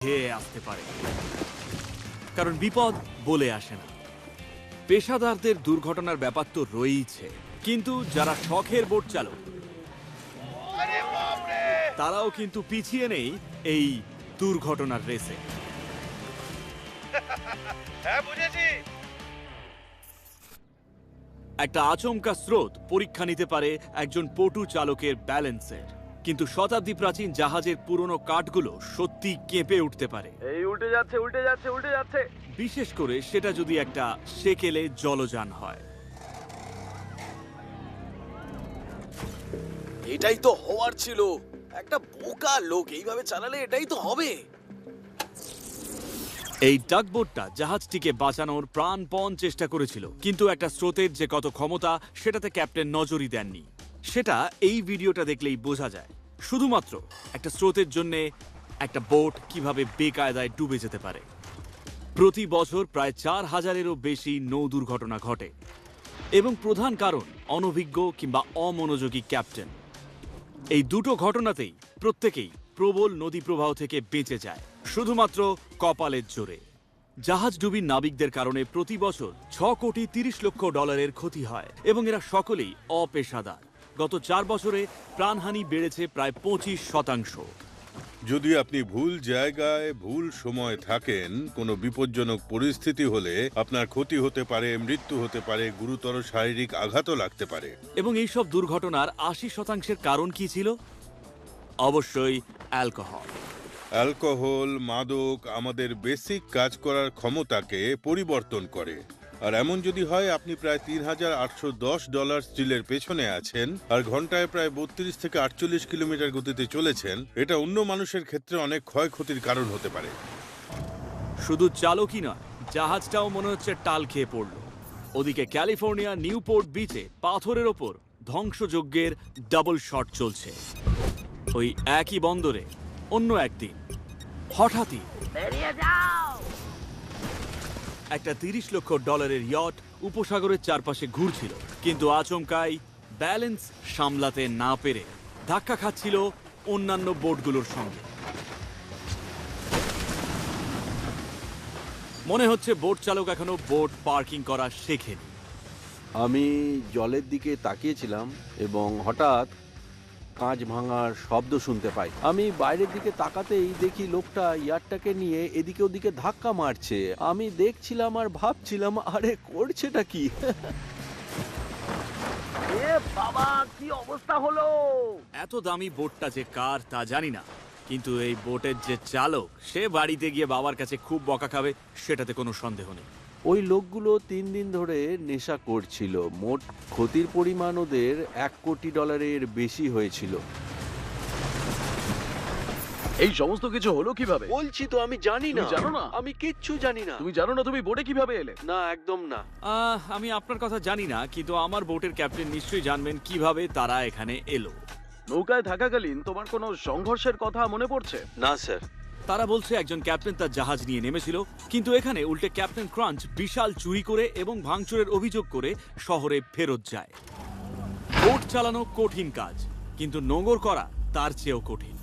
ধেয়ে আসতে পারে, কারণ বিপদ বলে আসে না। পেশাদারদের দুর্ঘটনার ব্যাপার তো রয়েইছে, কিন্তু যারা শখের বোট চালক তারাও কিন্তু পিছিয়ে নেই এই দুর্ঘটনার রেসে। একটা আচমকা স্রোত পরীক্ষা নিতে পারে একজন পটু চালকের ব্যালেন্সের, কিন্তু শতাব্দী প্রাচীন জাহাজের পুরনো কাঠগুলো সত্যি কেঁপে উঠতে পারে। এই উল্টে যাচ্ছে, উল্টে যাচ্ছে, উল্টে যাচ্ছে। বিশেষ করে সেটা যদি একটা সেকেলে জলযান হয়। এটাই তো হওয়ার ছিল। একটা বোকা লোক এইভাবে চালালে এটাই তো হবে। এই টাগবোটটা জাহাজটিকে বাঁচানোর প্রাণপণ চেষ্টা করেছিল, কিন্তু একটা স্রোতের যে কত ক্ষমতা সেটাতে ক্যাপ্টেন নজরই দেননি। সেটা এই ভিডিওটা দেখলেই বোঝা যায়। শুধুমাত্র একটা স্রোতের জন্য একটা বোট কিভাবে বেকায়দায় ডুবে যেতে পারে। প্রতি বছর প্রায় 4000-এরও বেশি নৌ দুর্ঘটনা ঘটে, এবং প্রধান কারণ অনভিজ্ঞ কিংবা অমনোযোগী ক্যাপ্টেন। এই দুটো ঘটনাতেই প্রত্যেকেই প্রবল নদী প্রবাহ থেকে বেঁচে যায় শুধুমাত্র কপালের জোরে। জাহাজ ডুবির নাবিকদের কারণে প্রতি বছর $6,30,00,000 ক্ষতি হয়, এবং এরা সকলেই অপেশাদার। গত 4 বছরে প্রাণহানি বেড়েছে প্রায় 25%। যদি আপনি ভুল জায়গায় ভুল সময় থাকেন, কোনো বিপজ্জনক পরিস্থিতি হলে আপনার ক্ষতি হতে পারে, মৃত্যু হতে পারে, গুরুতর শারীরিক আঘাতও লাগতে পারে। এবং এইসব দুর্ঘটনার 80%-এর কারণ কি ছিল? অবশ্যই অ্যালকোহল। অ্যালকোহল, মাদক আমাদের বেসিক কাজ করার ক্ষমতাকে পরিবর্তন করে। আর এমন যদি হয় আপনি প্রায় $3,810 স্টিলের পেছনে আছেন আর ঘন্টায় প্রায় 32 থেকে 48 কিলোমিটার গতিতে চলেছেন, এটা অন্য মানুষের ক্ষেত্রে অনেক ক্ষয়ক্ষতির কারণ হতে পারে। শুধু চালকই নয়, জাহাজটাও মনে হচ্ছে টাল খেয়ে পড়ল। ওদিকে ক্যালিফোর্নিয়া নিউপোর্ট বিচে পাথরের ওপর ধ্বংসযজ্ঞের ডাবল শট চলছে। ওই একই বন্দরে অন্য একদিন হঠাৎই একটা $30,00,000 ইয়ট উপসাগরের চারপাশে ঘুরছিল, কিন্তু আচমকাই ব্যালেন্স সামলাতে না পেরে ধাক্কা খাচ্ছিল অন্যান্য বোটগুলোর সঙ্গে। মনে হচ্ছে বোট চালক এখনো বোট পার্কিং করা শেখেনি। আমি জলের দিকে তাকিয়েছিলাম এবং হঠাৎ কাঁচ ভাঙার শব্দ শুনতে পাই। আমি বাইরের দিকে তাকাতেই দেখি লোকটা ইয়ারটাকে নিয়ে এদিকে ওদিকে ধাক্কা মারছে। আমি দেখছিলাম আর ভাবছিলাম, আরে করছেটা কি? এ বাবা, কি অবস্থা হলো! এত দামি বোটটা যে কার তা জানি না, কিন্তু এই বোটের যে চালক সে বাড়িতে গিয়ে বাবার কাছে খুব বকা খাবে, সেটাতে কোনো সন্দেহ নেই। ওই লোকগুলো 3 দিন ধরে নেশা করছিল। মোট ক্ষতির পরিমাণ ওদের $1 কোটি বেশি হয়েছিল। এই সমস্ত কিছু হলো কিভাবে? বলছি তো আমি জানি না। তুমি জানো না? আমি কিচ্ছু জানি না। তুমি জানো না তুমি বোটে কিভাবে এলে? না, একদম না। আমি আপনার কথা জানি না, কিন্তু আমার বোটের ক্যাপ্টেন নিশ্চয়ই জানবেন কিভাবে তারা এখানে এলো। নৌকায় থাকাকালীন তোমার কোনো সংঘর্ষের কথা মনে পড়ছে? না স্যার। তারা বলছে একজন ক্যাপ্টেন তার জাহাজ নিয়ে নেমেছিল, কিন্তু এখানে উল্টে ক্যাপ্টেন ক্রাঞ্চ বিশাল চুরি করে এবং ভাঙচুরের অভিযোগ করে শহরে ফেরত যায়। বোট চালানো কঠিন কাজ, কিন্তু নোঙর করা তার চেয়েও কঠিন।